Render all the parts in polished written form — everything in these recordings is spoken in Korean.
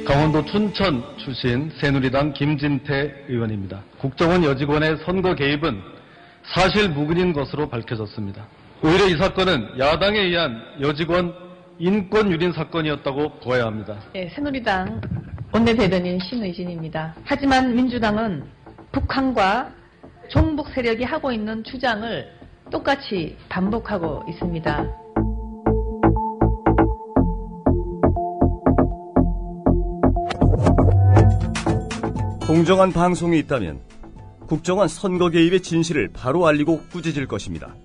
강원도 춘천 출신 새누리당 김진태 의원입니다. 국정원 여직원의 선거 개입은 사실 무근인 것으로 밝혀졌습니다. 오히려 이 사건은 야당에 의한 여직원 인권 유린 사건이었다고 보아야 합니다. 네, 새누리당 원내대변인 신의진입니다. 하지만 민주당은 북한과 종북 세력이 하고 있는 주장을 똑같이 반복하고 있습니다. 공정한 방송이 있다면 국정원 선거 개입의 진실을 바로 알리고 꾸짖을 것입니다.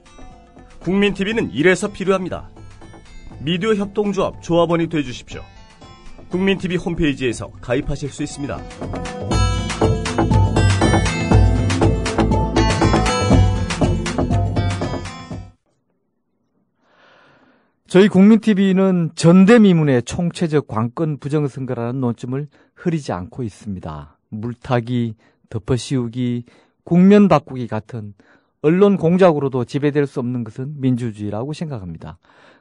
국민TV는 이래서 필요합니다. 미디어 협동조합 조합원이 되어주십시오. 국민TV 홈페이지에서 가입하실 수 있습니다. 저희 국민TV는 전대미문의 총체적 관건 부정선거라는 논점을 흐리지 않고 있습니다. 물타기, 덮어씌우기, 국면 바꾸기 같은 언론 공작으로도 지배될 수 없는 것은 민주주의라고 생각합니다.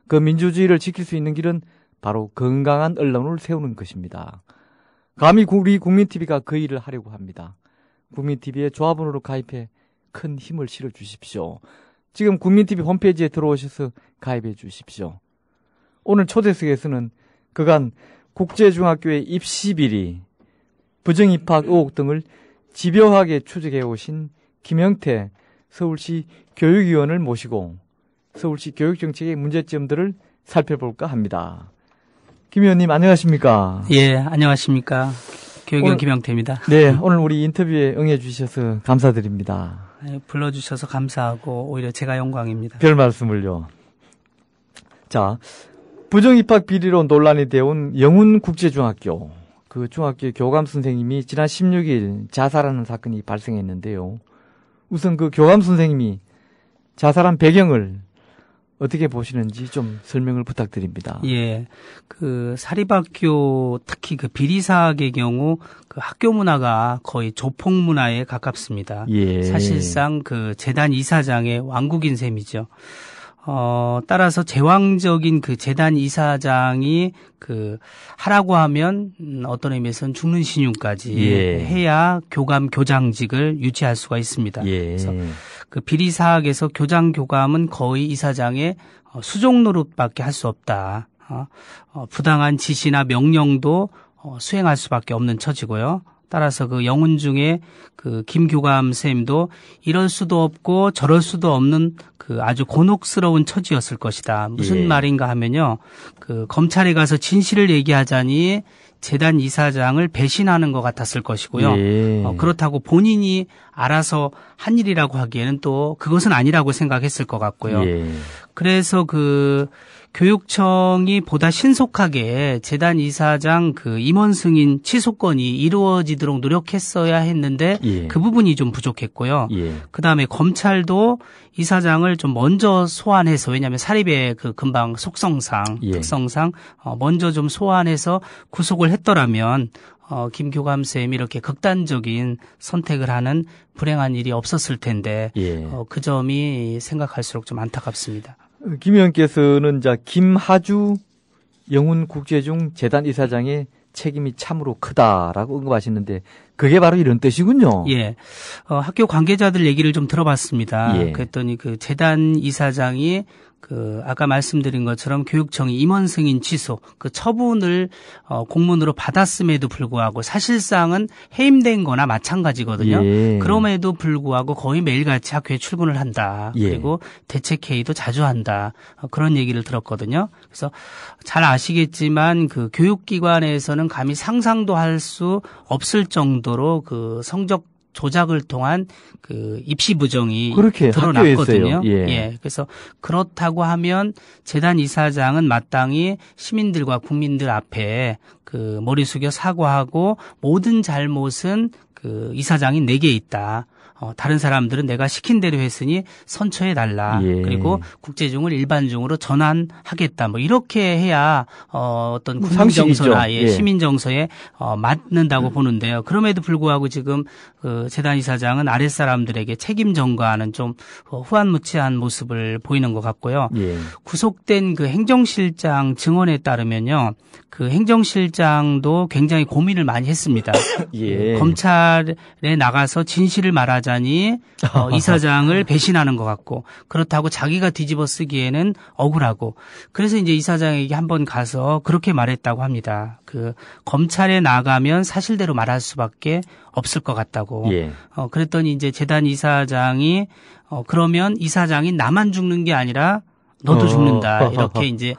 그 민주주의를 지킬 수 있는 길은 바로 건강한 언론을 세우는 것입니다. 감히 우리 국민TV가 그 일을 하려고 합니다. 국민TV에 조합원으로 가입해 큰 힘을 실어 주십시오. 지금 국민TV 홈페이지에 들어오셔서 가입해 주십시오. 오늘 초대석에서는 그간 국제중학교의 입시비리, 부정입학 의혹 등을 집요하게 추적해 오신 김영태 서울시 교육위원을 모시고 서울시 교육정책의 문제점들을 살펴볼까 합니다. 김 의원님 안녕하십니까? 예, 안녕하십니까? 교육위원 김영태입니다. 네, 오늘 우리 인터뷰에 응해 주셔서 감사드립니다. 불러주셔서 감사하고 오히려 제가 영광입니다. 별 말씀을요. 자, 부정입학 비리로 논란이 되어온 영훈국제중학교, 그 중학교 교감 선생님이 지난 16일 자살하는 사건이 발생했는데요. 우선 그 교감 선생님이 자살한 배경을 어떻게 보시는지 좀 설명을 부탁드립니다. 예. 그 사립학교 특히 그 비리 사학의 경우 그 학교 문화가 거의 조폭 문화에 가깝습니다. 예. 사실상 그 재단 이사장의 왕국인 셈이죠. 따라서 제왕적인 그 재단 이사장이 그 하라고 하면 어떤 의미에서는 죽는 신용까지 해야 교감 교장직을 유지할 수가 있습니다. 그래서 그 비리 사학에서 교장 교감은 거의 이사장의 수종 노릇밖에 할 수 없다. 부당한 지시나 명령도 수행할 수밖에 없는 처지고요. 따라서 그 영훈 중에 그 김 교감 쌤도 이럴 수도 없고 저럴 수도 없는 그 아주 곤혹스러운 처지였을 것이다. 무슨 말인가 하면요. 그 검찰에 가서 진실을 얘기하자니 재단 이사장을 배신하는 것 같았을 것이고요. 그렇다고 본인이 알아서 한 일이라고 하기에는 또 그것은 아니라고 생각했을 것 같고요. 그래서 그 교육청이 보다 신속하게 재단 이사장 그 임원 승인 취소권이 이루어지도록 노력했어야 했는데 그 부분이 좀 부족했고요. 그다음에 검찰도 이사장을 좀 먼저 소환해서, 왜냐하면 사립의 그 금방 속성상 특성상 먼저 좀 소환해서 구속을 했더라면 김 교감쌤이 이렇게 극단적인 선택을 하는 불행한 일이 없었을 텐데 그 점이 생각할수록 좀 안타깝습니다. 김 의원께서는 이제 김하주 영훈국제중 재단 이사장의 책임이 참으로 크다라고 언급하시는데 그게 바로 이런 뜻이군요. 예. 학교 관계자들 얘기를 좀 들어봤습니다. 그랬더니 그 재단 이사장이 그 아까 말씀드린 것처럼 교육청이 임원 승인 취소 그 처분을 공문으로 받았음에도 불구하고 사실상은 해임된 거나 마찬가지거든요. 그럼에도 불구하고 거의 매일같이 학교에 출근을 한다. 그리고 대책회의도 자주 한다. 그런 얘기를 들었거든요. 그래서 잘 아시겠지만 그 교육기관에서는 감히 상상도 할 수 없을 정도로 그 성적 조작을 통한 그 입시 부정이 드러났거든요. 그래서 그렇다고 하면 재단 이사장은 마땅히 시민들과 국민들 앞에 그 머리 숙여 사과하고 모든 잘못은 그 이사장이 내게 있다. 다른 사람들은 내가 시킨 대로 했으니 선처해달라. 예. 그리고 국제중을 일반중으로 전환하겠다. 뭐 이렇게 해야 어떤 상식이죠. 국민정서나 예. 시민정서에 맞는다고 보는데요. 그럼에도 불구하고 지금 그 재단 이사장은 아랫사람들에게 책임 전가하는 좀 후안무치한 모습을 보이는 것 같고요. 예. 구속된 그 행정실장 증언에 따르면요. 그 행정실장도 굉장히 고민을 많이 했습니다. 예. 검찰에 나가서 진실을 말하자니 이사장을 배신하는 것 같고 그렇다고 자기가 뒤집어 쓰기에는 억울하고 그래서 이제 이사장에게 한번 가서 그렇게 말했다고 합니다. 그 검찰에 나가면 사실대로 말할 수밖에 없을 것 같다고. 예. 그랬더니 이제 재단 이사장이 그러면 이사장이 나만 죽는 게 아니라 너도 죽는다. 이렇게 이제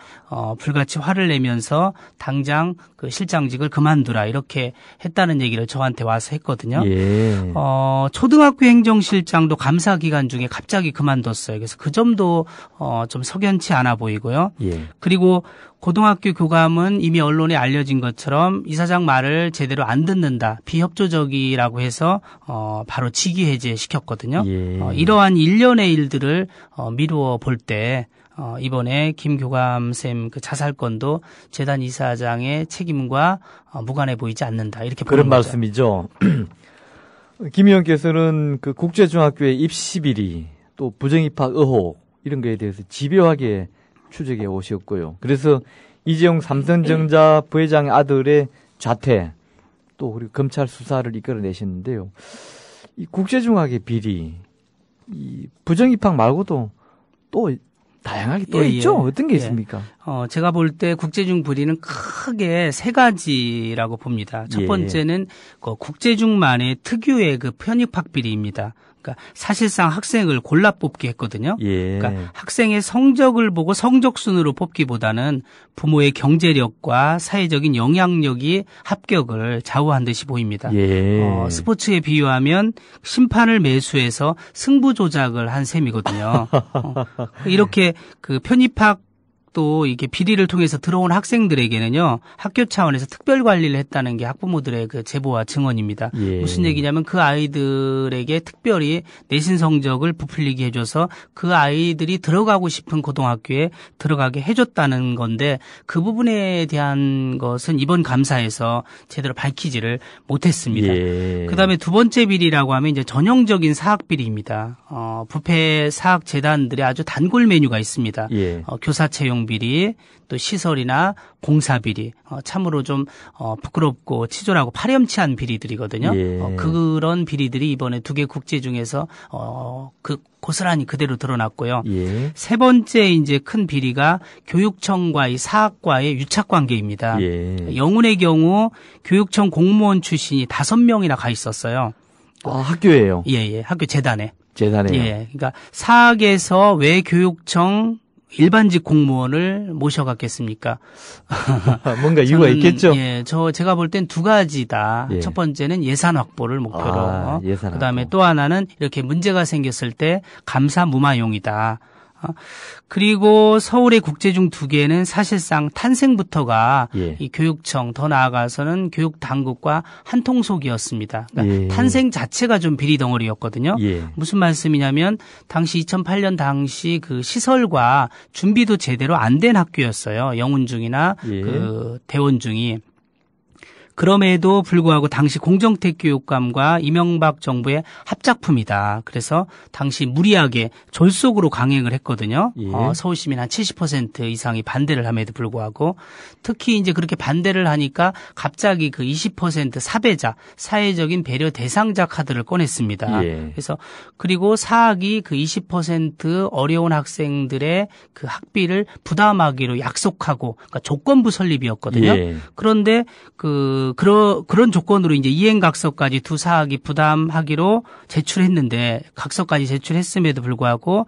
불같이 화를 내면서 당장 그 실장직을 그만두라. 이렇게 했다는 얘기를 저한테 와서 했거든요. 예. 초등학교 행정실장도 감사 기간 중에 갑자기 그만뒀어요. 그래서 그 점도 좀 석연치 않아 보이고요. 예. 그리고 고등학교 교감은 이미 언론에 알려진 것처럼 이사장 말을 제대로 안 듣는다. 비협조적이라고 해서 바로 직위 해제시켰거든요. 예. 이러한 일련의 일들을 미루어 볼 때 이번에 김 교감쌤 그 자살건도 재단 이사장의 책임과 무관해 보이지 않는다. 이렇게 그런 보는 거죠. 말씀이죠. 김 의원께서는 그 국제중학교의 입시 비리 또 부정입학 의혹 이런 거에 대해서 집요하게 추적해 오셨고요. 그래서 이재용 삼성전자 부회장의 아들의 자퇴 또 그리고 검찰 수사를 이끌어내셨는데요. 이 국제중학의 비리, 이 부정입학 말고도 또 다양하게 또 예, 있죠. 예. 어떤 게 예. 있습니까? 제가 볼 때 국제중 비리는 크게 세 가지라고 봅니다. 첫 예. 번째는 그 국제중만의 특유의 그 편입학 비리입니다. 그러니까 사실상 학생을 골라 뽑기 했거든요. 예. 그러니까 학생의 성적을 보고 성적 순으로 뽑기보다는 부모의 경제력과 사회적인 영향력이 합격을 좌우한 듯이 보입니다. 예. 스포츠에 비유하면 심판을 매수해서 승부 조작을 한 셈이거든요. 이렇게 그 편입학 또 이게 비리를 통해서 들어온 학생들에게는요 학교 차원에서 특별 관리를 했다는 게 학부모들의 그 제보와 증언입니다. 예. 무슨 얘기냐면 그 아이들에게 특별히 내신 성적을 부풀리게 해줘서 그 아이들이 들어가고 싶은 고등학교에 들어가게 해줬다는 건데 그 부분에 대한 것은 이번 감사에서 제대로 밝히지를 못했습니다. 예. 그다음에 두 번째 비리라고 하면 이제 전형적인 사학 비리입니다. 부패 사학 재단들의 아주 단골 메뉴가 있습니다. 예. 교사 채용 비리, 또 시설이나 공사 비리, 참으로 좀 부끄럽고 치졸하고 파렴치한 비리들이거든요. 예. 그런 비리들이 이번에 두 개 국제 중에서 그 고스란히 그대로 드러났고요. 예. 세 번째 이제 큰 비리가 교육청과의 사학과의 유착 관계입니다. 예. 영훈의 경우 교육청 공무원 출신이 5명이나 가 있었어요. 학교예요. 예, 학교 재단에. 재단에. 예, 그러니까 사학에서 왜 교육청 일반직 공무원을 모셔갔겠습니까? 뭔가 이유가 저는, 있겠죠. 예, 제가 볼 땐 두 가지다. 예. 첫 번째는 예산 확보를 목표로. 예산 그다음에 확보. 또 하나는 이렇게 문제가 생겼을 때 감사 무마용이다. 그리고 서울의 국제중 두 개는 사실상 탄생부터가 예. 이 교육청 더 나아가서는 교육 당국과 한통속이었습니다. 그러니까 예. 탄생 자체가 좀 비리 덩어리였거든요. 예. 무슨 말씀이냐면 당시 2008년 당시 그 시설과 준비도 제대로 안 된 학교였어요. 영훈중이나 예. 그 대원중이. 그럼에도 불구하고 당시 공정택 교육감과 이명박 정부의 합작품이다. 그래서 당시 무리하게 졸속으로 강행을 했거든요. 예. 서울시민 한 70% 이상이 반대를 함에도 불구하고 특히 이제 그렇게 반대를 하니까 갑자기 그 20% 사배자, 사회적인 배려 대상자 카드를 꺼냈습니다. 예. 그래서 그리고 사학이 그 20% 어려운 학생들의 그 학비를 부담하기로 약속하고 그러니까 조건부 설립이었거든요. 예. 그런데 그런 조건으로 이제 이행각서까지 두 사학이 부담하기로 제출했는데 각서까지 제출했음에도 불구하고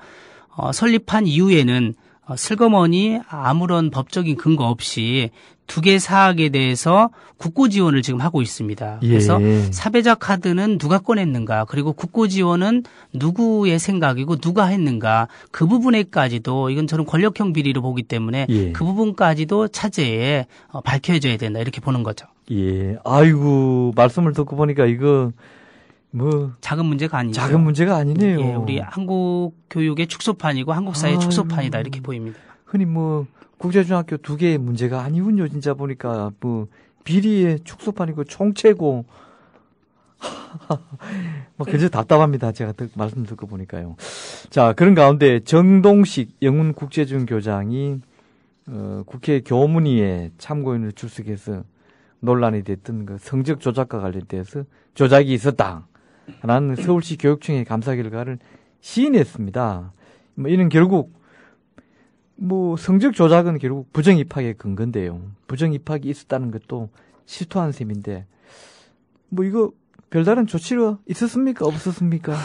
설립한 이후에는 슬그머니 아무런 법적인 근거 없이 두 개 사학에 대해서 국고 지원을 지금 하고 있습니다. 그래서 예. 사배자 카드는 누가 꺼냈는가 그리고 국고 지원은 누구의 생각이고 누가 했는가 그 부분에까지도 이건 저는 권력형 비리로 보기 때문에 예. 그 부분까지도 차제에 밝혀져야 된다 이렇게 보는 거죠. 예. 아이고, 말씀을 듣고 보니까 이거 뭐 작은 문제가 아니죠. 작은 문제가 아니네요. 예, 우리 한국 교육의 축소판이고 한국 사회의 축소판이다 이렇게 보입니다. 흔히 뭐 국제중학교 2개의 문제가 아니군요. 진짜 보니까 뭐 비리의 축소판이고 총체고 뭐 굉장히 답답합니다. 제가 말씀 듣고 보니까요. 자, 그런 가운데 정동식 영훈국제중교장이 국회 교문위에 참고인을 출석해서 논란이 됐던 그 성적 조작과 관련돼서 조작이 있었다라는 서울시 교육청의 감사 결과를 시인했습니다. 뭐 이는 결국 뭐 성적 조작은 결국 부정 입학의 근거인데요. 부정 입학이 있었다는 것도 실토한 셈인데 뭐 이거 별다른 조치가 있었습니까? 없었습니까?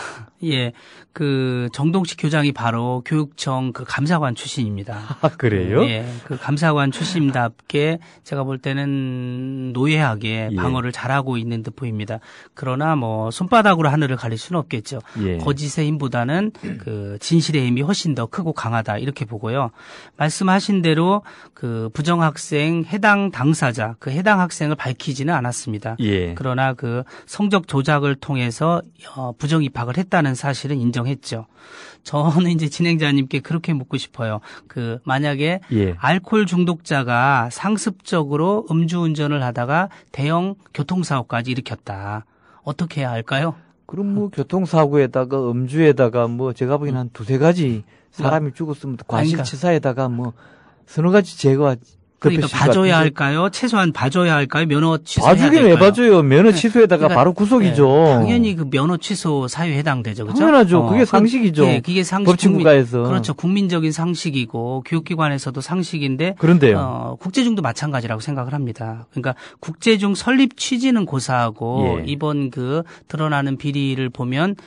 예, 그 정동식 교장이 바로 교육청 그 감사관 출신입니다. 아, 그래요? 예, 그 감사관 출신답게 제가 볼 때는 노예하게 예. 방어를 잘하고 있는 듯 보입니다. 그러나 뭐 손바닥으로 하늘을 가릴 수는 없겠죠. 예. 거짓의 힘보다는 그 진실의 힘이 훨씬 더 크고 강하다 이렇게 보고요. 말씀하신 대로 그 부정학생 해당 당사자 그 해당 학생을 밝히지는 않았습니다. 예. 그러나 그 성적 조작을 통해서 부정 입학을 했다는 사실은 인정했죠. 저는 이제 진행자님께 그렇게 묻고 싶어요. 그 만약에 예. 알코올 중독자가 상습적으로 음주운전을 하다가 대형 교통사고까지 일으켰다. 어떻게 해야 할까요? 그럼 뭐 교통사고에다가 음주에다가 뭐 제가 보기엔 한 2-3가지 사람이 죽었으면 과실치사에다가 뭐 서너 가지 제거가 그러니까 봐줘야 할까요? 최소한 봐줘야 할까요? 면허 취소해야 될까요? 봐주긴 왜 봐줘요? 면허 취소에다가 그러니까, 바로 구속이죠. 네, 당연히 그 면허 취소 사유에 해당되죠. 그렇죠? 당연하죠. 그게 상식이죠. 네, 그게 상식. 법치국가에서. 그렇죠. 국민적인 상식이고 교육기관에서도 상식인데 그런데요. 국제중도 마찬가지라고 생각을 합니다. 그러니까 국제중 설립 취지는 고사하고 예. 이번 그 드러나는 비리를 보면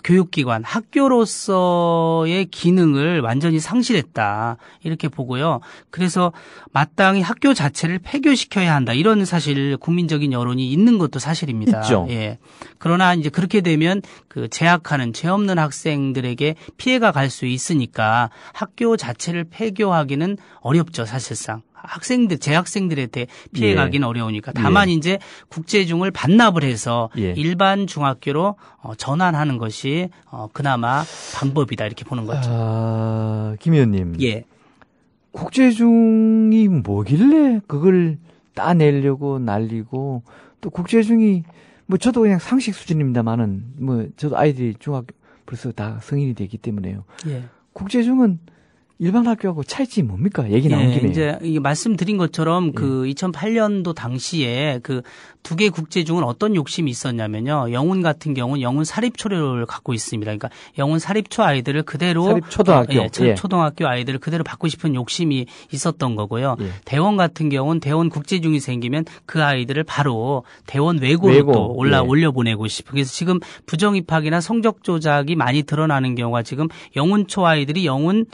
교육기관, 학교로서의 기능을 완전히 상실했다. 이렇게 보고요. 그래서 마땅히 학교 자체를 폐교시켜야 한다. 이런 사실 국민적인 여론이 있는 것도 사실입니다. 있죠. 예. 그러나 이제 그렇게 되면 그 재학하는 죄 없는 학생들에게 피해가 갈 수 있으니까 학교 자체를 폐교하기는 어렵죠, 사실상. 학생들, 재학생들한테 피해 예. 가기는 어려우니까. 다만 예. 이제 국제중을 반납을 해서 예. 일반 중학교로 전환하는 것이 그나마 방법이다 이렇게 보는 거죠. 김 의원님. 예. 국제중이 뭐길래 그걸 따내려고 날리고 또 국제중이 뭐 저도 그냥 상식 수준입니다만은 뭐 저도 아이들이 중학교 벌써 다 성인이 되기 때문에요. 예. 국제중은 일반 학교하고 차이점이 뭡니까? 얘기 나온 김에. 이제 이게 말씀드린 것처럼 그 2008년도 당시에 그 2개 국제중은 어떤 욕심이 있었냐면요. 영훈 같은 경우는 영훈 사립초를 갖고 있습니다. 그러니까 영훈 사립초 아이들을 그대로 사립초등학교. 초등학교 아이들을 그대로 받고 싶은 욕심이 있었던 거고요. 예. 대원 같은 경우는 대원 국제중이 생기면 그 아이들을 바로 대원 외고로 또 올려보내고 싶은. 그래서 지금 부정입학이나 성적 조작이 많이 드러나는 경우가 지금 영훈초 아이들이 영훈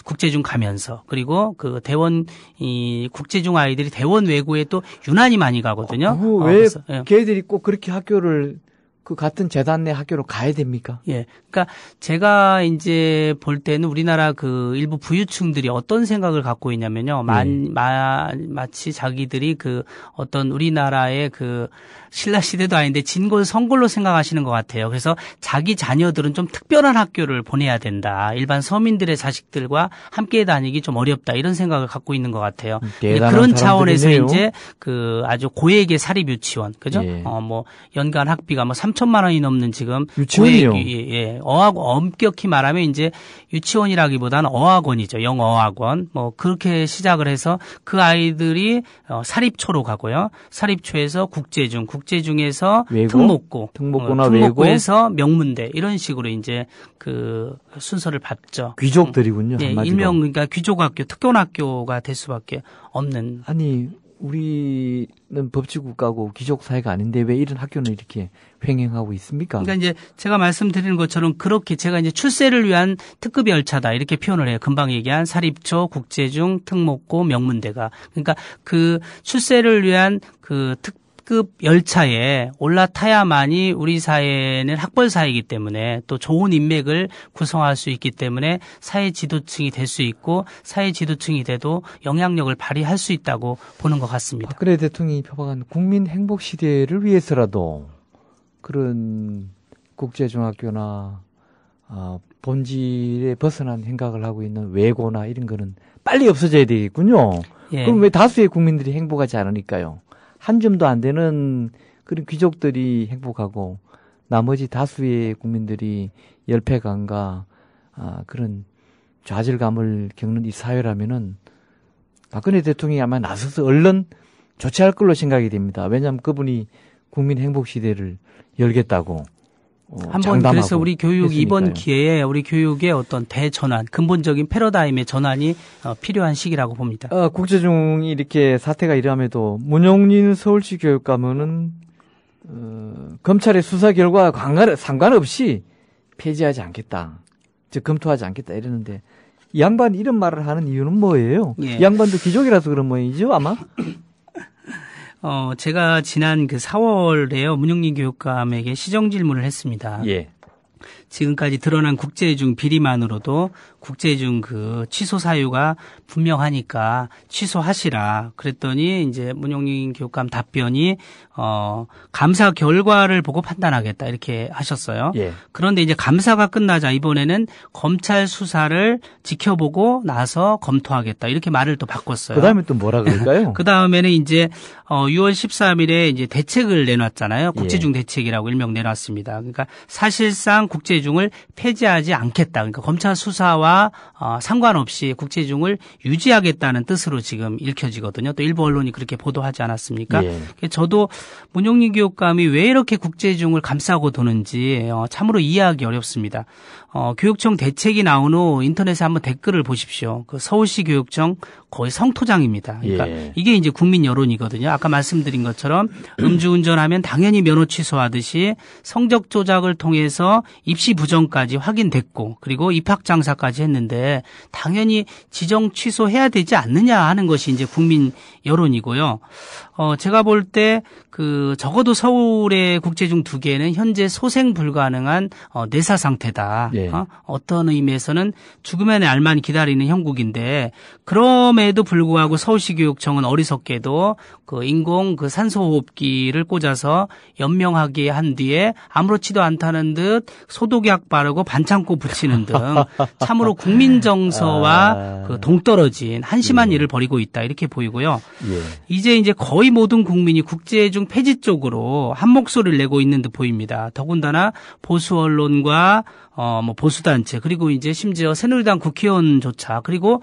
국제중 가면서 그리고 그 대원 이 국제중 아이들이 대원 외고에 또 유난히 많이 가거든요. 왜 그래서, 예. 걔들이 꼭 그렇게 학교를 그 같은 재단 내 학교로 가야 됩니까? 예. 그러니까 제가 이제 볼 때는 우리나라 그 일부 부유층들이 어떤 생각을 갖고 있냐면요. 마치 자기들이 그 어떤 우리나라의 그 신라 시대도 아닌데 진골 성골로 생각하시는 것 같아요. 그래서 자기 자녀들은 좀 특별한 학교를 보내야 된다. 일반 서민들의 자식들과 함께 다니기 좀 어렵다. 이런 생각을 갖고 있는 것 같아요. 그런 차원에서 이제 그 아주 고액의 사립 유치원, 그죠? 예. 뭐 연간 학비가 뭐 3천만 원이 넘는 지금 유치원이요. 엄격히 말하면 이제 유치원이라기보다는 어학원이죠. 영어학원. 뭐 그렇게 시작을 해서 그 아이들이 사립초로 가고요. 사립초에서 국제중에서 외고? 특목고나 특목고에서 명문대 이런 식으로 이제 그 순서를 밟죠. 귀족들이군요. 예, 한마디로. 일명 그러니까 귀족학교, 특권학교가 될 수밖에 없는. 아니 우리는 법치국가고 귀족 사회가 아닌데 왜 이런 학교는 이렇게 횡행하고 있습니까? 그러니까 이제 제가 말씀드리는 것처럼 그렇게 제가 이제 출세를 위한 특급 열차다 이렇게 표현을 해요. 금방 얘기한 사립초, 국제중, 특목고, 명문대가. 그러니까 그 출세를 위한 그 특급 열차에 올라타야만이 우리 사회는 학벌 사회이기 때문에 또 좋은 인맥을 구성할 수 있기 때문에 사회 지도층이 될 수 있고 사회 지도층이 돼도 영향력을 발휘할 수 있다고 보는 것 같습니다. 박근혜 대통령이 표방한 국민 행복 시대를 위해서라도 그런 국제중학교나 본질에 벗어난 생각을 하고 있는 외고나 이런 거는 빨리 없어져야 되겠군요. 예. 그럼 왜 다수의 국민들이 행복하지 않으니까요? 한 점도 안 되는 그런 귀족들이 행복하고 나머지 다수의 국민들이 열패감과 그런 좌절감을 겪는 이 사회라면은 박근혜 대통령이 아마 나서서 얼른 조치할 걸로 생각이 됩니다. 왜냐하면 그분이 국민 행복 시대를 열겠다고 한번 그래서 우리 교육 이번 기회에 우리 교육의 어떤 대전환, 근본적인 패러다임의 전환이 필요한 시기라고 봅니다. 국제중이 이렇게 사태가 이러함에도 문용린 서울시 교육감은 검찰의 수사 결과와 상관없이 폐지하지 않겠다. 즉 검토하지 않겠다 이러는데 이 양반 이런 말을 하는 이유는 뭐예요? 예. 이 양반도 귀족이라서 그런 모양이죠 아마? 제가 지난 그 4월에요 문용린 교육감에게 시정 질문을 했습니다. 예. 지금까지 드러난 국제중 비리만으로도 국제중 그 취소 사유가 분명하니까 취소하시라. 그랬더니 이제 문용린 교육감 답변이 감사 결과를 보고 판단하겠다 이렇게 하셨어요. 예. 그런데 이제 감사가 끝나자 이번에는 검찰 수사를 지켜보고 나서 검토하겠다 이렇게 말을 또 바꿨어요. 그다음에 또 뭐라 그럴까요? 그 다음에는 이제 6월 13일에 이제 대책을 내놨잖아요. 국제중 대책이라고 일명 내놨습니다. 그러니까 사실상 국제중을 폐지하지 않겠다. 그러니까 검찰 수사와 상관없이 국제중을 유지하겠다는 뜻으로 지금 읽혀지거든요. 또 일부 언론이 그렇게 보도하지 않았습니까? 예. 저도 문용린 교육감이 왜 이렇게 국제중을 감싸고 도는지 참으로 이해하기 어렵습니다. 교육청 대책이 나온 후 인터넷에 한번 댓글을 보십시오. 그 서울시 교육청 거의 성토장입니다. 그러니까 예. 이게 이제 국민 여론이거든요. 아까 말씀드린 것처럼 음주운전하면 당연히 면허 취소하듯이 성적 조작을 통해서 입시 부정까지 확인됐고 그리고 입학 장사까지 했는데 당연히 지정 취소해야 되지 않느냐 하는 것이 이제 국민 여론이고요. 제가 볼 때 그 적어도 서울의 국제중 2개는 현재 소생 불가능한 내사 상태다. 예. 어떤 의미에서는 죽음의 날만 기다리는 형국인데 그럼에도 불구하고 서울시 교육청은 어리석게도 그 인공 그 산소호흡기를 꽂아서 연명하게 한 뒤에 아무렇지도 않다는 듯 소독약 바르고 반창고 붙이는 등 참으로 국민 정서와 그 동떨어진 한심한 일을 벌이고 있다 이렇게 보이고요. 예. 이제 거의 모든 국민이 국제중 폐지 쪽으로 한 목소리를 내고 있는 듯 보입니다. 더군다나 보수 언론과 보수단체 그리고 이제 심지어 새누리당 국회의원조차 그리고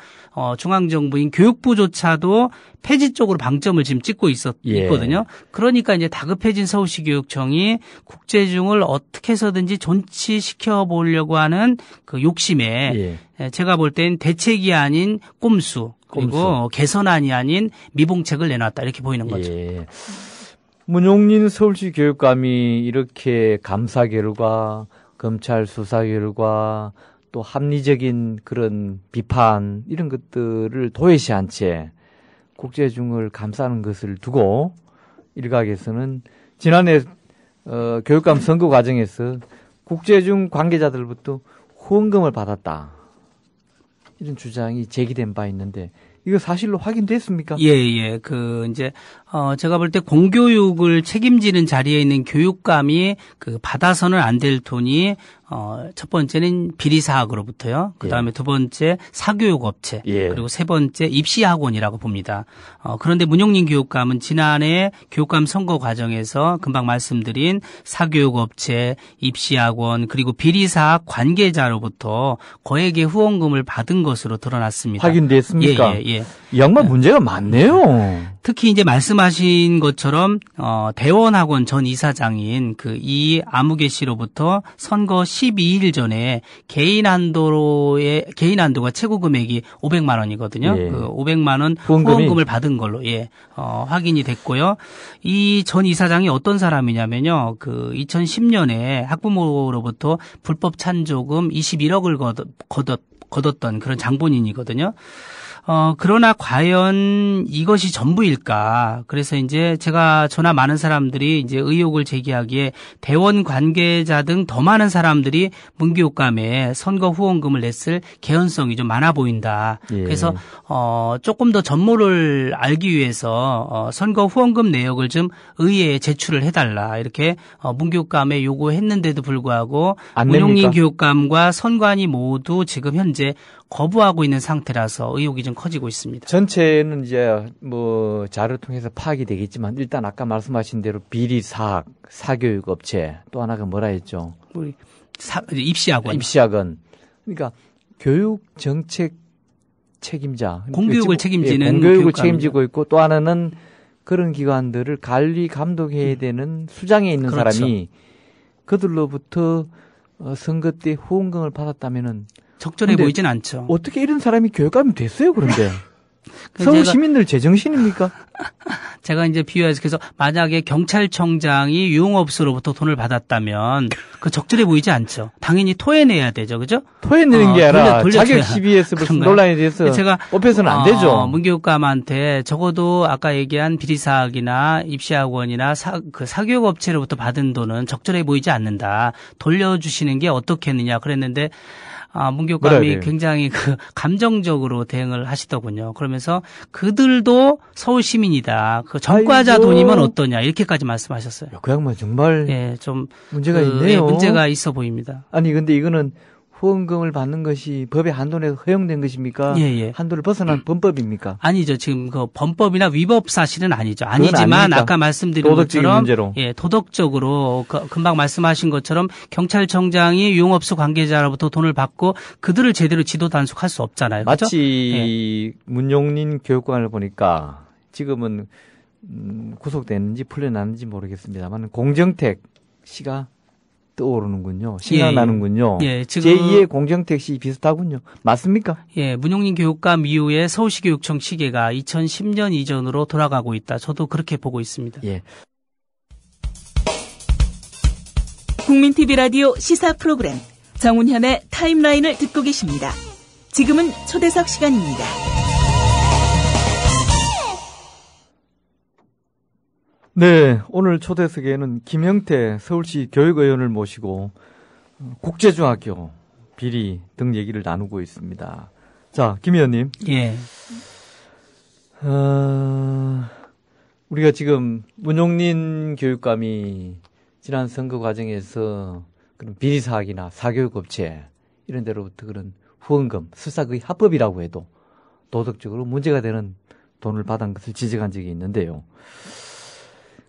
중앙정부인 교육부조차도 폐지 쪽으로 방점을 지금 찍고 있거든요. 그러니까 이제 다급해진 서울시 교육청이 국제중을 어떻게 해서든지 존치시켜 보려고 하는 그 욕심에 제가 볼 땐 대책이 아닌 꼼수 그리고 개선안이 아닌 미봉책을 내놨다 이렇게 보이는 거죠. 예. 문용린 서울시 교육감이 이렇게 감사 결과, 검찰 수사 결과, 또 합리적인 그런 비판 이런 것들을 도외시한 채 국제중을 감싸는 것을 두고 일각에서는 지난해 교육감 선거 과정에서 국제중 관계자들부터 후원금을 받았다. 이런 주장이 제기된 바 있는데 이거 사실로 확인됐습니까? 예. 제가 볼 때 공교육을 책임지는 자리에 있는 교육감이 그 받아서는 안 될 돈이 첫 번째는 비리사학으로부터요. 그 다음에 두 번째 사교육업체 그리고 세 번째 입시학원이라고 봅니다. 그런데 문용린 교육감은 지난해 교육감 선거 과정에서 금방 말씀드린 사교육업체, 입시학원 그리고 비리사학 관계자로부터 거액의 후원금을 받은 것으로 드러났습니다. 확인됐습니까? 예. 이 양반 문제가 많네요. 특히 이제 말씀하신 것처럼 대원학원 전 이사장인 그 이 아무개 씨로부터 선거 12일 전에 개인 한도가 최고 금액이 500만 원이거든요. 그 500만 원 후원금을 받은 걸로 확인이 됐고요. 이 전 이사장이 어떤 사람이냐면요. 그 2010년에 학부모로부터 불법 찬조금 21억을 거뒀던 그런 장본인이거든요. 그러나 과연 이것이 전부일까? 그래서 이제 저나 많은 사람들이 이제 의혹을 제기하기에 대원 관계자 등 더 많은 사람들이 문교육감에 선거 후원금을 냈을 개연성이 좀 많아 보인다. 예. 그래서 조금 더 전모를 알기 위해서 선거 후원금 내역을 좀 의회에 제출을 해달라. 이렇게 문교육감에 요구했는데도 불구하고 안 문용린 냅니까? 교육감과 선관위 모두 지금 현재 거부하고 있는 상태라서 의혹이 좀 커지고 있습니다. 전체는 이제 뭐 자료를 통해서 파악이 되겠지만 일단 아까 말씀하신 대로 비리 사학, 사교육 업체 또 하나가 뭐라 했죠? 우리 입시학원. 입시학원. 그러니까 교육 정책 책임자. 공교육을 책임지는 공교육을 교육감이죠. 책임지고 있고 또 하나는 그런 기관들을 관리 감독해야 되는 수장에 있는 그렇죠. 사람이 그들로부터 선거 때 후원금을 받았다면은 적절해 근데 보이진 않죠. 어떻게 이런 사람이 교육감이 됐어요, 그런데? 그래서 서울 제가- 시민들 제정신입니까? 제가 이제 비유해서 그래서 만약에 경찰청장이 유흥업소로부터 돈을 받았다면 그 적절해 보이지 않죠. 당연히 토해내야 되죠, 그죠? 토해내는 게 아니라 돌려줘야 자격 시비에서 무슨 그런가요? 논란에 대해서 제가 뽑혀서는 안 되죠. 문교육감한테 적어도 아까 얘기한 비리사학이나 입시학원이나 그 사교육 업체로부터 받은 돈은 적절해 보이지 않는다. 돌려주시는 게 어떻겠느냐 그랬는데 문교육감이 그래요. 굉장히 그 감정적으로 대응을 하시더군요. 그러면서 그들도 서울 시민이다. 그 전과자 아이고. 돈이면 어떠냐 이렇게까지 말씀하셨어요. 그 양반 정말 예, 좀 문제가 그, 있네요. 예, 문제가 있어 보입니다. 아니 근데 이거는 후원금을 받는 것이 법의 한도 내에서 허용된 것입니까? 예, 예. 한도를 벗어난 범법입니까? 아니죠. 지금 그 범법이나 위법 사실은 아니죠. 아니지만 아닙니까? 아까 말씀드린 도덕적인 것처럼 문제로. 예, 도덕적으로 금방 말씀하신 것처럼 경찰청장이 유흥업소 관계자로부터 돈을 받고 그들을 제대로 지도 단속할 수 없잖아요. 그렇죠? 마치 문용린 교육관을 보니까 지금은 구속됐는지 풀려났는지 모르겠습니다만 공정택 씨가 떠오르는군요. 생각나는군요. 예, 지금- 제2의 공정택 씨 비슷하군요. 맞습니까? 예, 문용린 교육감 이후에 서울시교육청 시계가 2010년 이전으로 돌아가고 있다. 저도 그렇게 보고 있습니다. 예. 국민TV 라디오 시사 프로그램 정운현의 타임라인을 듣고 계십니다. 지금은 초대석 시간입니다. 네, 오늘 초대석에는 김형태 서울시 교육의원을 모시고 국제중학교 비리 등 얘기를 나누고 있습니다. 자, 김 의원님. 예. 우리가 지금 문용린 교육감이 지난 선거 과정에서 그런 비리 사학이나 사교육 업체 이런 데로부터 그런 후원금, 설사 그게 합법이라고 해도 도덕적으로 문제가 되는 돈을 받은 것을 지적한 적이 있는데요.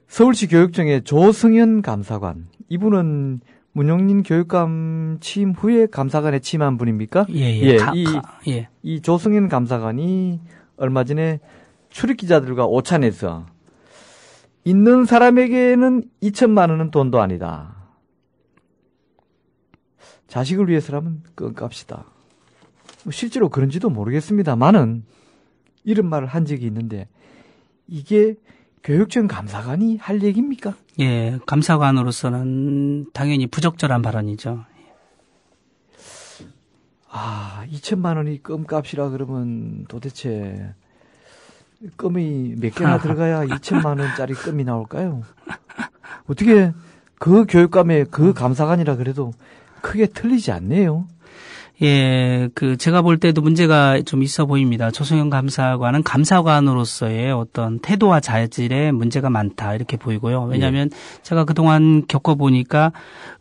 서울시 교육청의 조승현 감사관, 이분은 문용린 교육감 취임 후에 감사관에 취임한 분입니까? 예, 예, 예. 이 조승현 감사관이 얼마 전에 출입기자들과 오찬해서 있는 사람에게는 2천만 원은 돈도 아니다. 자식을 위해서라면 껌값이다. 실제로 그런지도 모르겠습니다만은 이런 말을 한 적이 있는데 이게 교육청 감사관이 할 얘기입니까? 예, 감사관으로서는 당연히 부적절한 발언이죠. 2천만 원이 껌값이라 그러면 도대체 껌이 몇 개나 들어가야 2천만 원짜리 껌이 나올까요? 어떻게 그 교육감의 그 감사관이라 그래도 크게 틀리지 않네요. 예, 제가 볼 때도 문제가 좀 있어 보입니다. 조승현 감사관은 감사관으로서의 어떤 태도와 자질에 문제가 많다, 이렇게 보이고요. 왜냐하면 제가 그동안 겪어보니까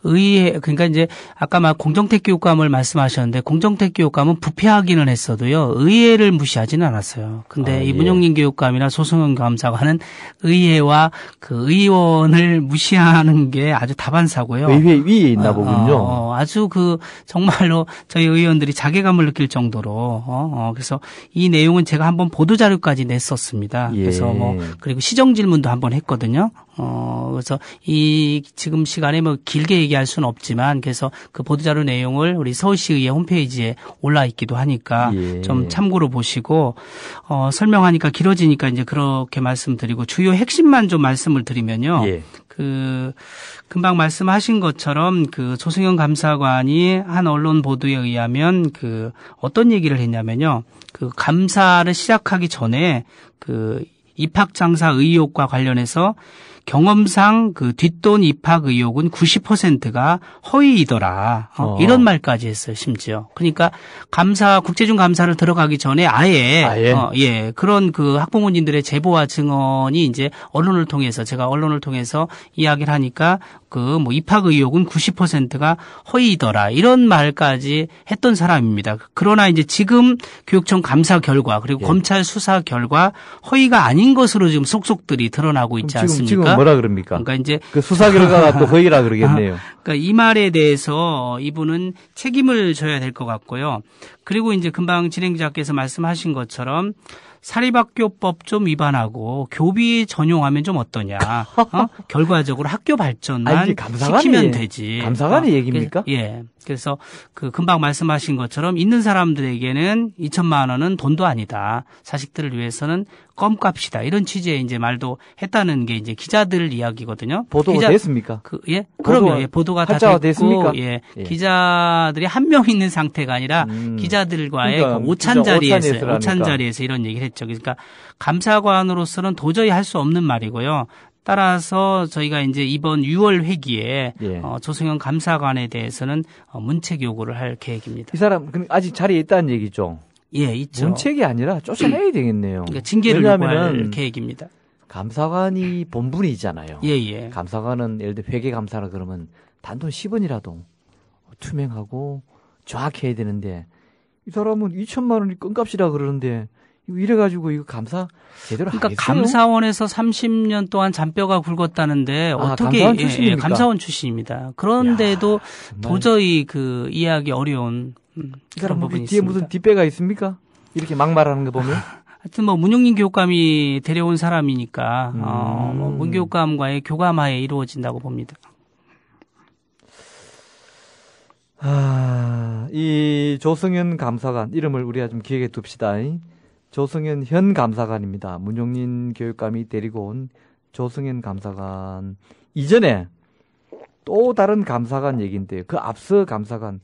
그러니까 이제 아까 공정택 교육감을 말씀하셨는데 공정택 교육감은 부패하기는 했어도요, 의회를 무시하지는 않았어요. 근데 이 문용린 교육감이나 조승현 감사관은 의회와 그 의원을 무시하는 게 아주 다반사고요. 의회 위에 있나 보군요. 아주 정말로 저희 의원들이 자괴감을 느낄 정도로 그래서 이 내용은 제가 한번 보도 자료까지 냈었습니다. 예. 그래서 그리고 시정 질문도 한번 했거든요. 그래서 이 지금 시간에 길게 얘기할 수는 없지만 그래서 그 보도 자료 내용을 우리 서울시의회 홈페이지에 올라 있기도 하니까 좀 참고로 보시고 설명하니까 길어지니까 이제 그렇게 말씀드리고 주요 핵심만 좀 말씀을 드리면요. 금방 말씀하신 것처럼 조승현 감사관이 한 언론 보도에 의하면 어떤 얘기를 했냐면요. 감사를 시작하기 전에 입학 장사 의혹과 관련해서 경험상 뒷돈 입학 의혹은 90%가 허위이더라. 이런 말까지 했어요, 심지어. 그러니까 국제준 감사를 들어가기 전에 아예? 그런 학부모님들의 제보와 증언이 이제 제가 언론을 통해서 이야기를 하니까 입학 의혹은 90%가 허위이더라. 이런 말까지 했던 사람입니다. 그러나 이제 지금 교육청 감사 결과 그리고 검찰 수사 결과 허위가 아닌 것으로 지금 속속들이 드러나고 있지 않습니까? 지금 뭐라 그럽니까? 그러니까 이제 그 수사 결과가 또 허위라 그러겠네요. 그러니까 이 말에 대해서 이분은 책임을 져야 될 것 같고요. 그리고 이제 금방 진행자께서 말씀하신 것처럼 사립학교법 좀 위반하고 교비 전용하면 좀 어떠냐. 결과적으로 학교 발전만 시키면 되지. 감사관의 얘기입니까? 예. 그래서 금방 말씀하신 것처럼 있는 사람들에게는 2천만 원은 돈도 아니다. 자식들을 위해서는 껌값이다. 이런 취지의 이제 말도 했다는 게 이제 기자들 이야기거든요. 보도가 됐습니까? 그럼요. 보도가 다 됐고, 됐습니까? 기자들이 한 명 있는 상태가 아니라 기자들과의 그러니까 오찬자리에서 이런 얘기를 했죠. 그러니까 감사관으로서는 도저히 할 수 없는 말이고요. 따라서 저희가 이제 이번 6월 회기에 조승현 감사관에 대해서는 문책 요구를 할 계획입니다. 이 사람 아직 자리에 있다는 얘기죠? 예, 있죠. 문책이 아니라 쫓아내야 되겠네요. 그러니까 징계를 요구할 계획입니다. 감사관이 본분이잖아요. 예. 감사관은 예를 들어 회계 감사라 그러면 단돈 10원이라도 투명하고 정확해야 되는데 이 사람은 2천만 원이 껌값이라 그러는데 이래가지고 이거 감사 제대로 하겠어요? 그러니까 감사원에서 30년 동안 잔뼈가 굵었다는데 어떻게 감사원 출신입니까? 감사원 출신입니다. 그런데도 도저히 이해하기 어려운 그런 부분이 뒤에 있습니다. 무슨 뒷배가 있습니까? 이렇게 막 말하는 거 보면 하여튼 문용린 교육감이 데려온 사람이니까 문교육감과의 교감하에 이루어진다고 봅니다. 이 조승현 감사관 이름을 우리가 좀 기억해 둡시다. 조승현 현 감사관입니다. 문용린 교육감이 데리고 온 조승현 감사관 이전에 또 다른 감사관 얘기인데 그 앞서 감사관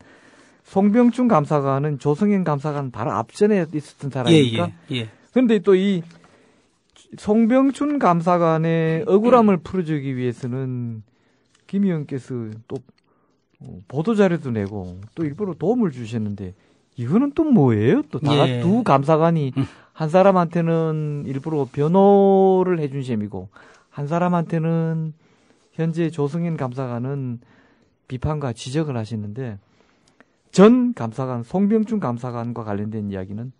송병춘 감사관은 조승현 감사관 바로 앞전에 있었던 사람이니까. 예. 그런데 또 이 송병춘 감사관의 억울함을 풀어주기 위해서는 김 의원께서 또 보도자료도 내고 또 일부러 도움을 주셨는데 이거는 또 뭐예요? 또 두 감사관이 한 사람한테는 일부러 변호를 해준 셈이고 한 사람한테는 현재 조승현 감사관은 비판과 지적을 하시는데 전 감사관 송병춘 감사관과 관련된 이야기는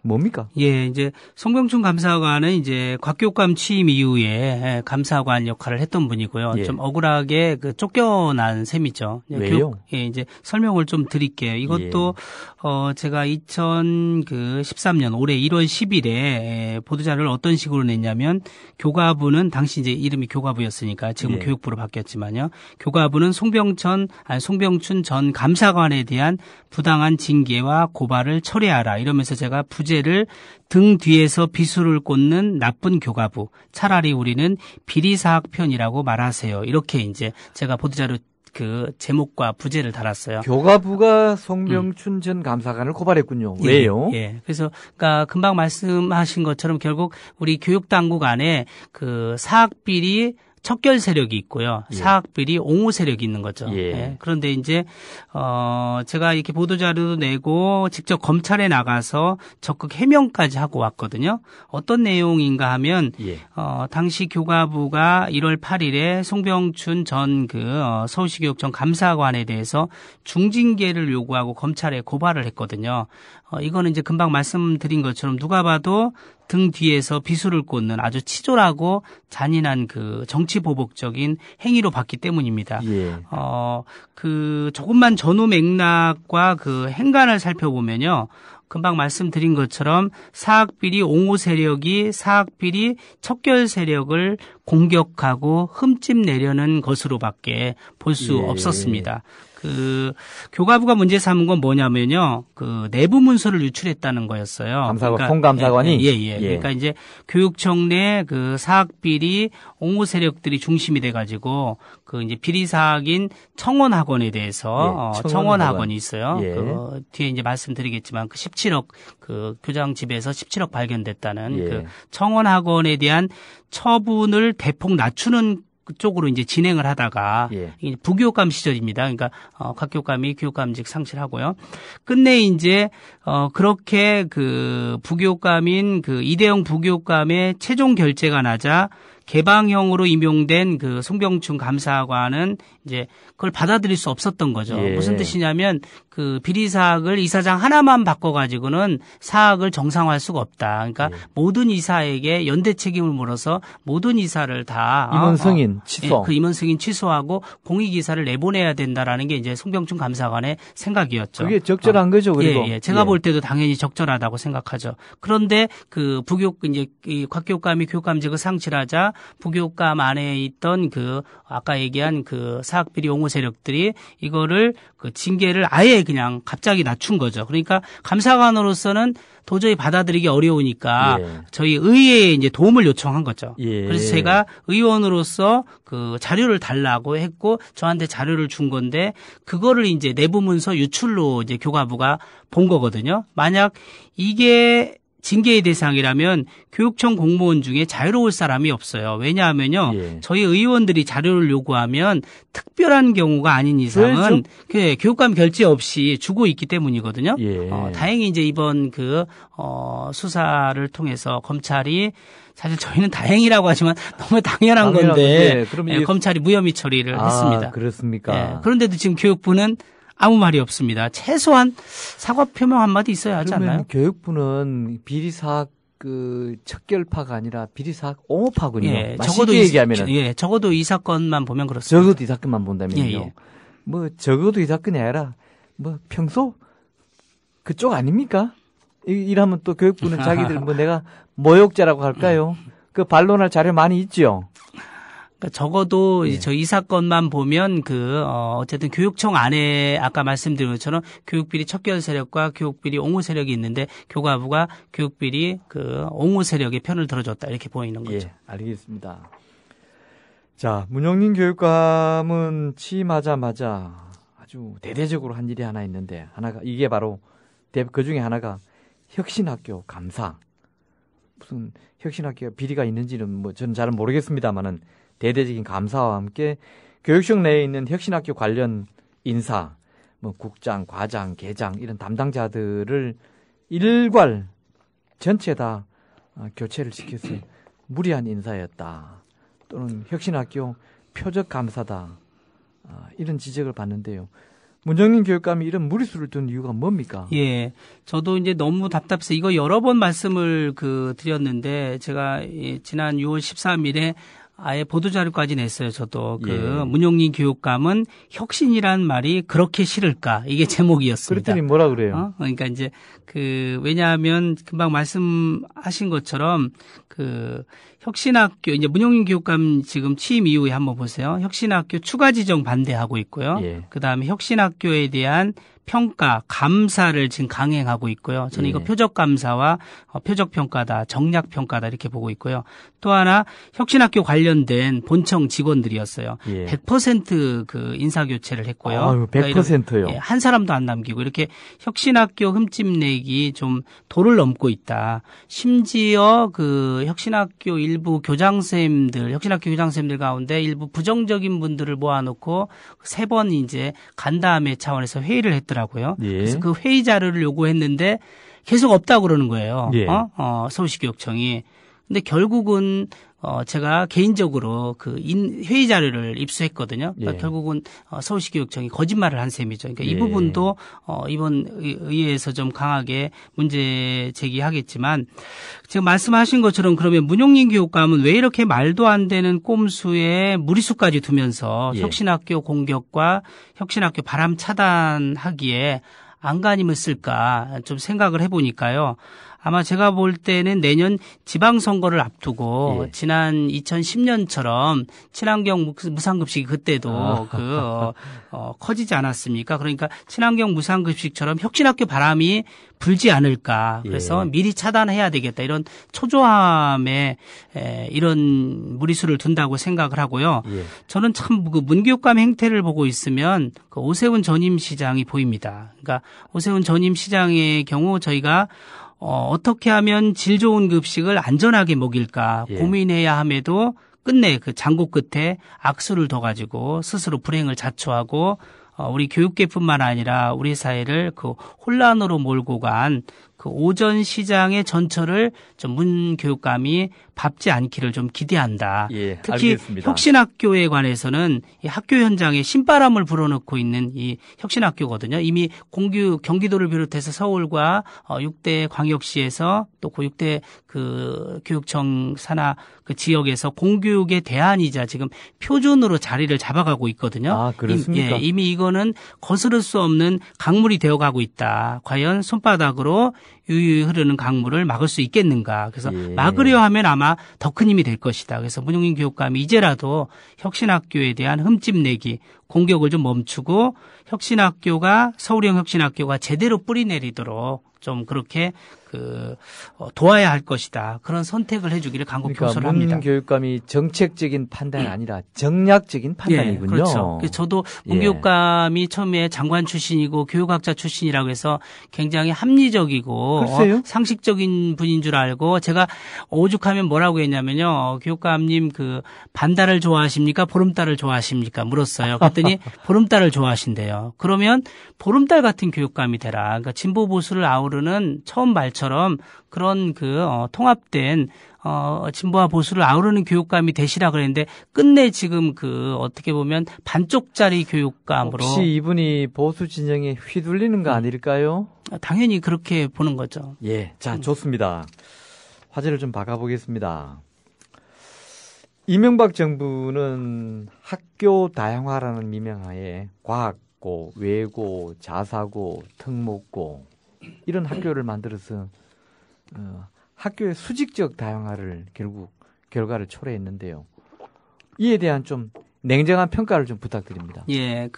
뭡니까? 예, 이제 송병춘 감사관은 이제 곽교육감 취임 이후에 감사관 역할을 했던 분이고요. 좀 억울하게 쫓겨난 셈이죠. 왜요? 이제 설명을 좀 드릴게요. 이것도 제가 2013년 올해 1월 10일에 보도자료를 어떤 식으로 냈냐면 교과부는 당시 이제 이름이 교과부였으니까 지금 교육부로 바뀌었지만요. 교과부는 송병춘 전 감사관에 대한 부당한 징계와 고발을 처리하라 이러면서 제가 부제를 등 뒤에서 비수를 꽂는 나쁜 교과부 차라리 우리는 비리사학편이라고 말하세요. 이렇게 이제 제가 보도자료 제목과 부제를 달았어요. 교과부가 송병춘 전 감사관을 고발했군요. 왜요? 예. 그래서 그러니까 금방 말씀하신 것처럼 결국 우리 교육당국 안에 사학비리 척결 세력이 있고요. 사학비리 옹호 세력이 있는 거죠. 그런데 이제 제가 이렇게 보도자료도 내고 직접 검찰에 나가서 적극 해명까지 하고 왔거든요. 어떤 내용인가 하면 당시 교과부가 1월 8일에 송병춘 전 서울시교육청 감사관에 대해서 중징계를 요구하고 검찰에 고발을 했거든요. 이거는 이제 금방 말씀드린 것처럼 누가 봐도 등 뒤에서 비수를 꽂는 아주 치졸하고 잔인한 정치보복적인 행위로 봤기 때문입니다. 조금만 전후 맥락과 행간을 살펴보면요. 금방 말씀드린 것처럼 사학비리 옹호 세력이 사학비리 척결 세력을 공격하고 흠집 내려는 것으로밖에 볼 수 없었습니다. 그 교과부가 문제 삼은 건 뭐냐면요. 그 내부 문서를 유출했다는 거였어요. 감사관, 총감사관이? 예. 그러니까 이제 교육청 내 그 사학 비리 옹호 세력들이 중심이 돼 가지고 그 이제 비리 사학인 청원학원에 대해서 청원학원이 있어요. 예. 그 뒤에 이제 말씀드리겠지만 그 17억 그 교장 집에서 17억 발견됐다는 예. 그 청원학원에 대한 처분을 대폭 낮추는 쪽으로 이제 진행을 하다가 예. 이게 부교육감 시절입니다. 그러니까 각 교육감이 교육감직 상실하고요. 끝내 이제 그렇게 그 부교육감인 그 이대영 부교육감의 최종 결재가 나자 개방형으로 임용된 그 송병춘 감사관은 이제 그걸 받아들일 수 없었던 거죠. 예. 무슨 뜻이냐면 그 비리 사학을 이사장 하나만 바꿔가지고는 사학을 정상화할 수가 없다. 그러니까 모든 이사에게 연대 책임을 물어서 모든 이사를 다 임원 승인 취소. 그 임원 승인 취소하고 공익 이사를 내보내야 된다라는 게 이제 송병춘 감사관의 생각이었죠. 그게 적절한 거죠. 그리고 제가 볼 때도 당연히 적절하다고 생각하죠. 그런데 그 이제 곽 교육감이 교육감직을 상실하자 부교육감 안에 있던 그 아까 얘기한 그 사학비리 옹호 세력들이 이거를 그 징계를 아예 그냥 갑자기 낮춘 거죠. 그러니까 감사관으로서는 도저히 받아들이기 어려우니까 저희 의회에 이제 도움을 요청한 거죠. 그래서 제가 의원으로서 그 자료를 달라고 했고 저한테 자료를 준 건데 그거를 이제 내부 문서 유출로 이제 교과부가 본 거거든요. 만약 이게 징계의 대상이라면 교육청 공무원 중에 자유로울 사람이 없어요. 왜냐하면요. 저희 의원들이 자료를 요구하면 특별한 경우가 아닌 이상은 교육감 결재 없이 주고 있기 때문이거든요. 다행히 이제 이번 그 수사를 통해서 검찰이 사실 저희는 다행이라고 하지만 너무 당연한 건데 검찰이 무혐의 처리를 했습니다. 그렇습니까? 그런데도 지금 교육부는 아무 말이 없습니다. 최소한 사과 표명 한마디 있어야 하지 않나요? 교육부는 비리사학 그 척결파가 아니라 비리사학 옹호파군요. 적어도 얘기하면은. 적어도 이 사건만 보면 그렇습니다. 적어도 이 사건만 본다면요. 뭐 적어도 이 사건이 아니라 뭐 평소 그쪽 아닙니까? 이러면 또 교육부는 자기들 뭐 내가 모욕죄라고 할까요? 그 반론할 자료 많이 있죠. 그러니까 적어도 저 이 사건만 보면 어쨌든 교육청 안에 아까 말씀드린 것처럼 교육비리 척결 세력과 교육비리 옹호 세력이 있는데 교과부가 교육비리 그 옹호 세력의 편을 들어줬다 이렇게 보이는 거죠. 알겠습니다. 자, 문영린 교육감은 취임하자마자 아주 대대적으로 한 일이 하나 있는데 이게 바로 그 중에 하나가 혁신학교 감사. 무슨 혁신학교 비리가 있는지는 뭐 저는 잘 모르겠습니다만은 대대적인 감사와 함께 교육청 내에 있는 혁신학교 관련 인사, 뭐 국장, 과장, 계장 이런 담당자들을 일괄 전체 다 교체를 시켜서 무리한 인사였다. 또는 혁신학교 표적 감사다. 이런 지적을 받는데요. 문정린 교육감이 이런 무리수를 둔 이유가 뭡니까? 저도 이제 너무 답답해서 이거 여러 번 말씀을 드렸는데 제가 지난 6월 13일에 아예 보도자료까지 냈어요. 저도 문용린 교육감은 혁신이란 말이 그렇게 싫을까 이게 제목이었습니다. 그랬더니 뭐라 그래요? 그러니까 이제 왜냐하면 금방 말씀하신 것처럼 혁신학교 이제 문용린 교육감 지금 취임 이후에 한번 보세요. 혁신학교 추가 지정 반대하고 있고요. 그다음에 혁신학교에 대한 평가, 감사를 지금 강행하고 있고요. 저는 이거 표적 감사와 표적 평가다, 정략 평가다 이렇게 보고 있고요. 또 하나 혁신학교 관련된 본청 직원들이었어요. 100% 그 인사 교체를 했고요. 100%요. 한 사람도 안 남기고 이렇게 혁신학교 흠집내기 좀 도를 넘고 있다. 심지어 혁신학교 일부 혁신학교 교장선생님들 가운데 일부 부정적인 분들을 모아놓고 3번 이제 간담회 차원에서 회의를 했더라고요. 그래서 그 회의 자료를 요구했는데 계속 없다고 그러는 거예요. 서울시 교육청이. 근데 결국은 제가 개인적으로 회의 자료를 입수했거든요. 그러니까 결국은 서울시 교육청이 거짓말을 한 셈이죠. 그러니까 이 부분도 이번 의회에서 좀 강하게 문제 제기하겠지만 지금 말씀하신 것처럼 그러면 문용린 교육감은 왜 이렇게 말도 안 되는 꼼수에 무리수까지 두면서 혁신학교 공격과 혁신학교 바람 차단하기에 안간힘을 쓸까 좀 생각을 해보니까요. 아마 제가 볼 때는 내년 지방선거를 앞두고 예. 지난 2010년처럼 친환경 무상급식이 그때도 커지지 않았습니까? 그러니까 친환경 무상급식처럼 혁신학교 바람이 불지 않을까. 그래서 예. 미리 차단해야 되겠다. 이런 초조함에 이런 무리수를 둔다고 생각을 하고요. 예. 저는 참 그 문교육감 행태를 보고 있으면 그 오세훈 전임 시장이 보입니다. 그러니까 오세훈 전임 시장의 경우 저희가 어떻게 하면 질 좋은 급식을 안전하게 먹일까 예. 고민해야 함에도 끝내 그 장고 끝에 악수를 둬가지고 스스로 불행을 자초하고 우리 교육계뿐만 아니라 우리 사회를 그 혼란으로 몰고 간 그 오전 시장의 전철을 좀 문교육감이 밟지 않기를 좀 기대한다. 예, 특히 알겠습니다. 혁신학교에 관해서는 이 학교 현장에 신바람을 불어넣고 있는 이 혁신학교거든요. 이미 경기도를 비롯해서 서울과 6대 광역시에서 또 그 6대 그 교육청 산하 그 지역에서 공교육의 대안이자 지금 표준으로 자리를 잡아가고 있거든요. 아, 그렇습니까? 이미 이거는 거스를 수 없는 강물이 되어가고 있다. 과연 손바닥으로 유유히 흐르는 강물을 막을 수 있겠는가. 그래서 예. 막으려 하면 아마 더 큰 힘이 될 것이다. 그래서 문용인 교육감이 이제라도 혁신학교에 대한 흠집 내기, 공격을 좀 멈추고 서울형 혁신학교가 제대로 뿌리 내리도록 좀 그렇게 도와야 할 것이다. 그런 선택을 해주기를 간곡히 호소를 합니다. 문교육감이 정책적인 판단이 아니라 정략적인 판단이군요. 예, 그렇죠. 그래서 저도 문교육감이 처음에 장관 출신이고 교육학자 출신이라고 해서 굉장히 합리적이고 글쎄요? 상식적인 분인 줄 알고 제가 오죽하면 뭐라고 했냐면요. 교육감님 그 반달을 좋아하십니까? 보름달을 좋아하십니까? 물었어요. 그랬더니 보름달을 좋아하신대요. 그러면 보름달 같은 교육감이 되라. 그러니까 진보 보수를 아우르는 처음 말처럼 그런 통합된 진보와 보수를 아우르는 교육감이 되시라 그랬는데 끝내 지금 어떻게 보면 반쪽짜리 교육감으로 혹시 이분이 보수 진영에 휘둘리는 거 아닐까요? 당연히 그렇게 보는 거죠. 예, 자, 좋습니다. 화제를 좀 바꿔보겠습니다. 이명박 정부는 학교 다양화라는 미명하에 과학고, 외고, 자사고, 특목고 이런 학교를 만들어서 학교의 수직적 다양화를 결과를 초래했는데요. 이에 대한 좀 냉정한 평가를 좀 부탁드립니다. 예,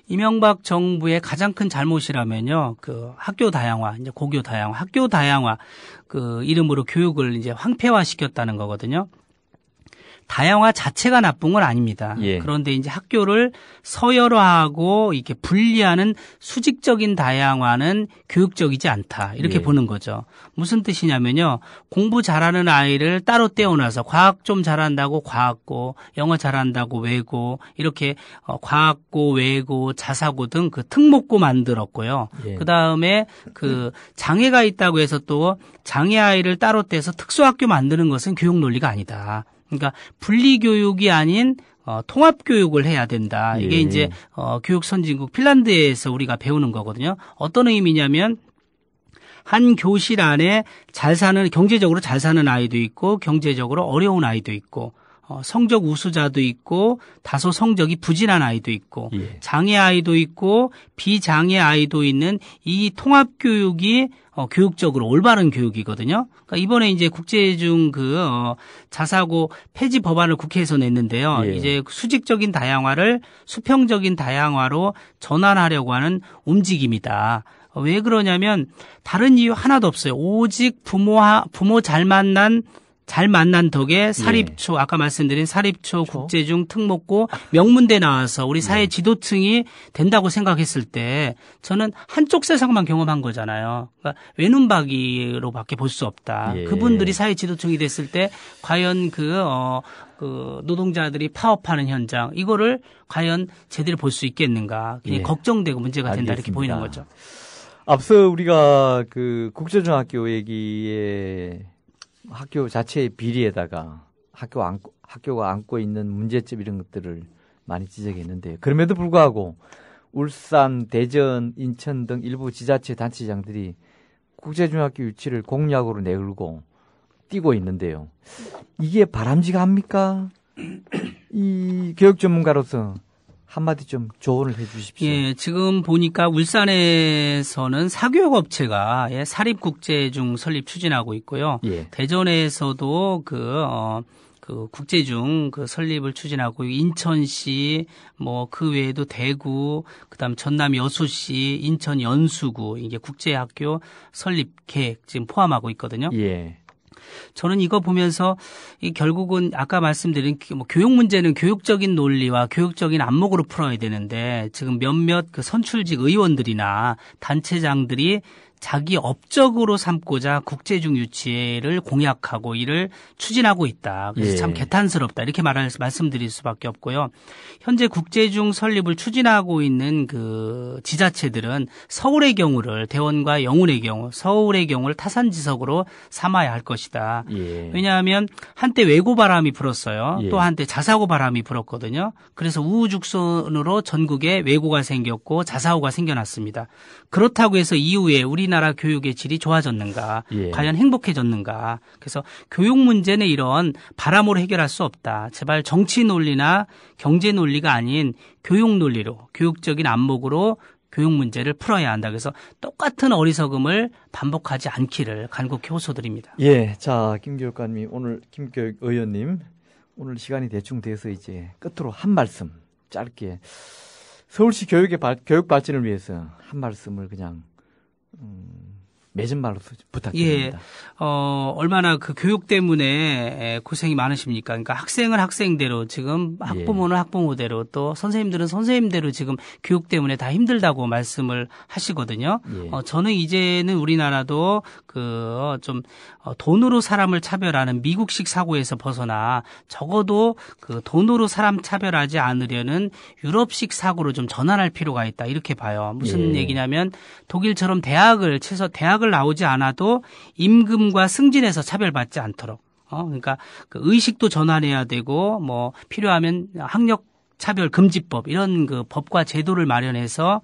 이명박 정부의 가장 큰 잘못이라면요, 학교 다양화, 이제 고교 다양화, 학교 다양화, 이름으로 교육을 이제 황폐화시켰다는 거거든요. 다양화 자체가 나쁜 건 아닙니다. 예. 그런데 이제 학교를 서열화하고 이렇게 분리하는 수직적인 다양화는 교육적이지 않다. 이렇게 예. 보는 거죠. 무슨 뜻이냐면요. 공부 잘하는 아이를 따로 떼어놔서 과학 좀 잘한다고 과학고, 영어 잘한다고 외고, 이렇게 과학고, 외고, 자사고 등 특목고 만들었고요. 예. 그다음에 장애가 있다고 해서 또 장애 아이를 따로 떼서 특수학교 만드는 것은 교육 논리가 아니다. 그러니까 분리교육이 아닌 통합교육을 해야 된다. 이게 예. 이제 교육 선진국 핀란드에서 우리가 배우는 거거든요. 어떤 의미냐면 한 교실 안에 경제적으로 잘 사는 아이도 있고 경제적으로 어려운 아이도 있고 성적 우수자도 있고 다소 성적이 부진한 아이도 있고 예. 장애 아이도 있고 비장애 아이도 있는 이 통합교육이 교육적으로 올바른 교육이거든요. 그러니까 이번에 이제 국제중 자사고 폐지 법안을 국회에서 냈는데요. 예. 이제 수직적인 다양화를 수평적인 다양화로 전환하려고 하는 움직임이다. 왜 그러냐면 다른 이유 하나도 없어요. 오직 부모 잘 만난 덕에 사립초, 아까 말씀드린 사립초, 그렇죠. 국제중, 특목고, 명문대 나와서 우리 사회 지도층이 된다고 생각했을 때 저는 한쪽 세상만 경험한 거잖아요. 그러니까 외눈박이로밖에 볼 수 없다. 예. 그분들이 사회 지도층이 됐을 때 과연 노동자들이 파업하는 현장, 이거를 과연 제대로 볼 수 있겠는가. 그냥 예. 걱정되고 문제가 된다. 이렇게 알겠습니다. 보이는 거죠. 앞서 우리가 국제중학교 얘기에 학교 자체의 비리에다가 학교가 안고 있는 문제점 이런 것들을 많이 지적했는데 그럼에도 불구하고 울산, 대전, 인천 등 일부 지자체 단체장들이 국제중학교 유치를 공약으로 내걸고 뛰고 있는데요. 이게 바람직합니까? 이 교육 전문가로서 한마디 좀 조언을 해 주십시오. 예, 지금 보니까 울산에서는 사교육업체가 사립국제중 설립 추진하고 있고요. 예. 대전에서도 그 국제중 그 설립을 추진하고 인천시 그 외에도 대구, 그다음 전남 여수시, 인천 연수구 이게 국제학교 설립 계획 지금 포함하고 있거든요. 예. 저는 이거 보면서 결국은 아까 말씀드린 교육 문제는 교육적인 논리와 교육적인 안목으로 풀어야 되는데 지금 몇몇 그 선출직 의원들이나 단체장들이 자기 업적으로 삼고자 국제중 유치를 공약하고 이를 추진하고 있다. 그래서 예. 참 개탄스럽다. 이렇게 말씀드릴 수밖에 없고요. 현재 국제중 설립을 추진하고 있는 그 지자체들은 서울의 경우를 대원과 영훈의 경우, 서울의 경우를 타산지석으로 삼아야 할 것이다. 예. 왜냐하면 한때 외고 바람이 불었어요. 예. 또 한때 자사고 바람이 불었거든요. 그래서 우후죽순으로 전국에 외고가 생겼고 자사고가 생겨났습니다. 그렇다고 해서 이후에 우리나라 교육의 질이 좋아졌는가, 예. 과연 행복해졌는가. 그래서 교육 문제는 이런 바람으로 해결할 수 없다. 제발 정치 논리나 경제 논리가 아닌 교육 논리로, 교육적인 안목으로 교육 문제를 풀어야 한다. 그래서 똑같은 어리석음을 반복하지 않기를 간곡히 호소드립니다. 예, 자, 김교육관님, 오늘 김교육 의원님, 오늘 시간이 대충 돼서 이제 끝으로 한 말씀 짧게 서울시 교육 발전을 위해서 한 말씀을 그냥 맺은 말로 부탁드립니다. 예, 얼마나 그 교육 때문에 고생이 많으십니까? 그러니까 학생은 학생대로 지금 학부모는 학부모대로 또 선생님들은 선생님대로 지금 교육 때문에 다 힘들다고 말씀을 하시거든요. 예. 저는 이제는 우리나라도 좀 돈으로 사람을 차별하는 미국식 사고에서 벗어나 적어도 그 돈으로 사람 차별하지 않으려는 유럽식 사고로 좀 전환할 필요가 있다. 이렇게 봐요. 무슨 예. 얘기냐면 독일처럼 대학을 나오지 않아도 임금과 승진에서 차별받지 않도록. 그러니까 그 의식도 전환해야 되고 필요하면 학력 차별 금지법 이런 그 법과 제도를 마련해서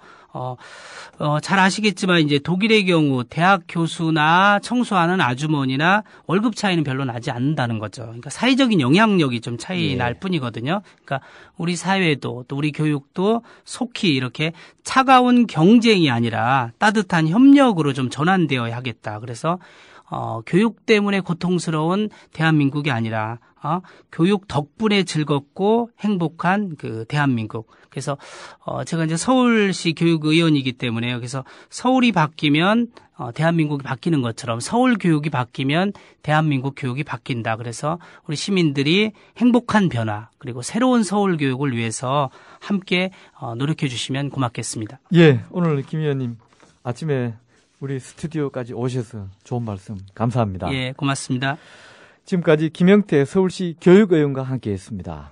잘 아시겠지만 이제 독일의 경우 대학 교수나 청소하는 아주머니나 월급 차이는 별로 나지 않는다는 거죠. 그러니까 사회적인 영향력이 좀 차이 날 뿐이거든요. 그러니까 우리 사회도 또 우리 교육도 속히 이렇게 차가운 경쟁이 아니라 따뜻한 협력으로 좀 전환되어야 하겠다. 그래서 교육 때문에 고통스러운 대한민국이 아니라 교육 덕분에 즐겁고 행복한 그 대한민국. 그래서 제가 이제 서울시 교육의원이기 때문에 그래서 서울이 바뀌면 대한민국이 바뀌는 것처럼 서울 교육이 바뀌면 대한민국 교육이 바뀐다. 그래서 우리 시민들이 행복한 변화 그리고 새로운 서울 교육을 위해서 함께 노력해 주시면 고맙겠습니다. 예, 오늘 김 의원님 아침에 우리 스튜디오까지 오셔서 좋은 말씀 감사합니다. 예, 고맙습니다. 지금까지 김영태 서울시 교육의원과 함께했습니다.